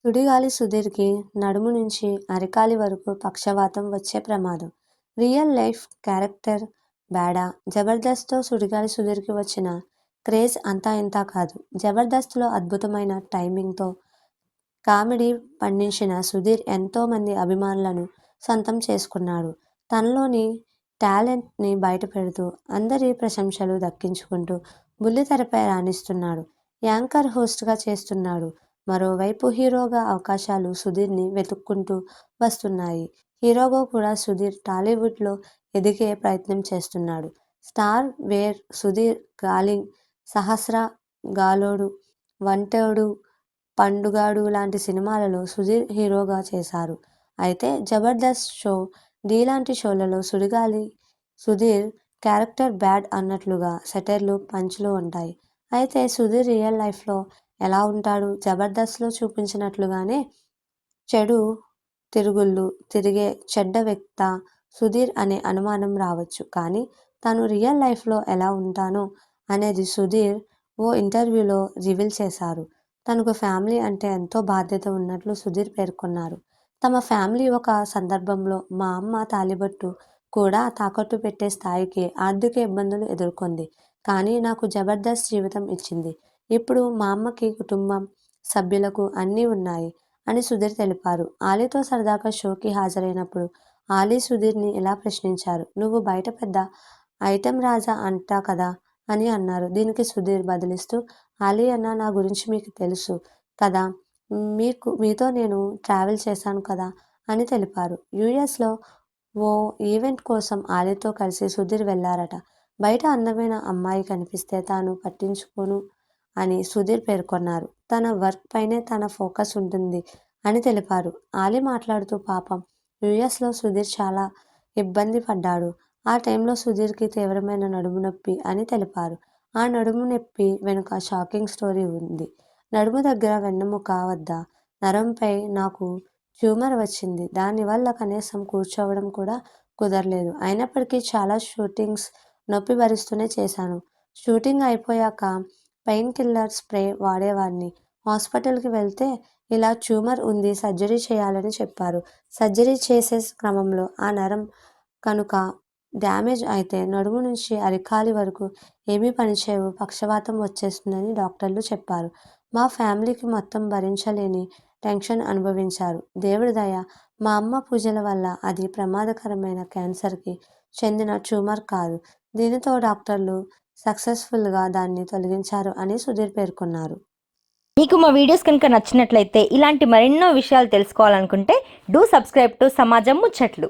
సుడిగాలి సుధీర్‌కి నడుము నుంచి అరికాలి వరకు పక్షవాతం వచ్చే ప్రమాదం. రియల్ లైఫ్ క్యారెక్టర్ బేడా! 'జబర్దస్త్'తో సుడిగాలి సుధీర్‌కి వచ్చిన క్రేజ్ అంతా ఇంతా కాదు. 'జబర్దస్త్'లో అద్భుతమైన టైమింగ్‌తో కామెడీ పండించిన సుధీర్ ఎంతో మంది అభిమానులను సొంతం చేసుకున్నాడు. తనలోని టాలెంట్‌ని బయటపెడుతూ అందరి ప్రశంసలు దక్కించుకుంటూ బుల్లితెరపై రాణిస్తున్నాడు. యాంకర్, హోస్ట్‌గా చేస్తున్నాడు. మరోవైపు హీరోగా అవకాశాలు సుధీర్‌ని వెతుక్కుంటూ వస్తున్నాయి. హీరోగా కూడా సుధీర్ టాలీవుడ్‌లో ఎదిగే ప్రయత్నం చేస్తున్నాడు. 'స్టార్ వేర్', 'సుధీర్ గాలింగ్', 'సహస్ర గాలోడు', 'వంటోడు', 'పండుగాడు' లాంటి సినిమాలలో సుధీర్ హీరోగా చేశారు. అయితే 'జబర్దస్త్ షో', 'ఢీ' లాంటి షోలలో సుడిగాలి సుధీర్ క్యారెక్టర్ బ్యాడ్ అన్నట్లుగా సెటైర్లు, పంచ్లు ఉంటాయి. అయితే సుధీర్ రియల్ లైఫ్‌లో ఎలా ఉంటాడు? 'జబర్దస్త్'లో చూపించినట్లుగానే చెడు తిరుగుళ్ళు తిరిగే చెడ్డ వ్యక్తా సుధీర్ అనే అనుమానం రావచ్చు. కానీ తాను రియల్ లైఫ్‌లో ఎలా ఉంటానో అనేది సుధీర్ ఓ ఇంటర్వ్యూలో రివీల్ చేశారు. తనకు ఫ్యామిలీ అంటే ఎంతో బాధ్యత ఉన్నట్లు సుధీర్ పేర్కొన్నారు. తమ ఫ్యామిలీ ఒక సందర్భంలో మా అమ్మ తాళిబొట్టు కూడా తాకట్టు పెట్టే స్థాయికి ఆర్థిక ఇబ్బందులు ఎదుర్కొంది. కానీ నాకు జబర్దస్త్ జీవితం ఇచ్చింది. ఇప్పుడు మా అమ్మకి, కుటుంబం సభ్యులకు అన్నీ ఉన్నాయి అని సుధీర్ తెలిపారు. ఆలీతో సరదాగా షోకి హాజరైనప్పుడు ఆలీ సుధీర్‌ని ఇలా ప్రశ్నించారు. "నువ్వు బయట పెద్ద ఐటెం రాజా అంట కదా" అని అన్నారు. దీనికి సుధీర్ బదులిస్తూ, "ఆలీ అన్న, నా గురించి మీకు తెలుసు కదా, మీతో నేను ట్రావెల్ చేశాను కదా" అని తెలిపారు. యూఎస్‌లో ఓ ఈవెంట్ కోసం ఆలీతో కలిసి సుధీర్ వెళ్లారట. బయట అందమైన అమ్మాయి కనిపిస్తే తాను పట్టించుకోను అని సుధీర్ పేర్కొన్నారు. తన వర్క్ పైనే తన ఫోకస్ ఉంటుంది అని తెలిపారు. ఆలీ మాట్లాడుతూ, పాపం యూఎస్‌లో సుధీర్ చాలా ఇబ్బంది పడ్డాడు. ఆ టైంలో సుధీర్‌కి తీవ్రమైన నడుము నొప్పి అని తెలిపారు. ఆ నడుము నొప్పి వెనుక షాకింగ్ స్టోరీ ఉంది. నడుము దగ్గర వెన్నెముక వద్ద నరంపై నాకు ట్యూమర్ వచ్చింది. దానివల్ల కనీసం కూర్చోవడం కూడా కుదరలేదు. అయినప్పటికీ చాలా షూటింగ్స్ నొప్పి భరిస్తూనే చేశాను. షూటింగ్ అయిపోయాక పెయిన్ కిల్లర్ స్ప్రే వాడేవాడిని. హాస్పిటల్‌కి వెళ్తే ఇలా ట్యూమర్ ఉంది, సర్జరీ చేయాలని చెప్పారు. సర్జరీ చేసే క్రమంలో ఆ నరం కనుక డ్యామేజ్ అయితే నడుము నుంచి అరికాలి వరకు ఏమీ పనిచేయవు, పక్షవాతం వచ్చేస్తుందని డాక్టర్లు చెప్పారు. మా ఫ్యామిలీకి మొత్తం భరించలేని టెన్షన్ అనుభవించారు. దేవుడి దయ, మా అమ్మ పూజల వల్ల అది ప్రమాదకరమైన క్యాన్సర్‌కి చెందిన ట్యూమర్ కాదు. దీనితో డాక్టర్లు సక్సెస్‌ఫుల్‌గా దాన్ని తొలగించారు అని సుధీర్ పేర్కొన్నారు. మీకు మా వీడియోస్ కనుక నచ్చినట్లయితే ఇలాంటి మరెన్నో విషయాలు తెలుసుకోవాలనుకుంటే డూ సబ్స్క్రైబ్ టు సమాజం ముచ్చట్లు.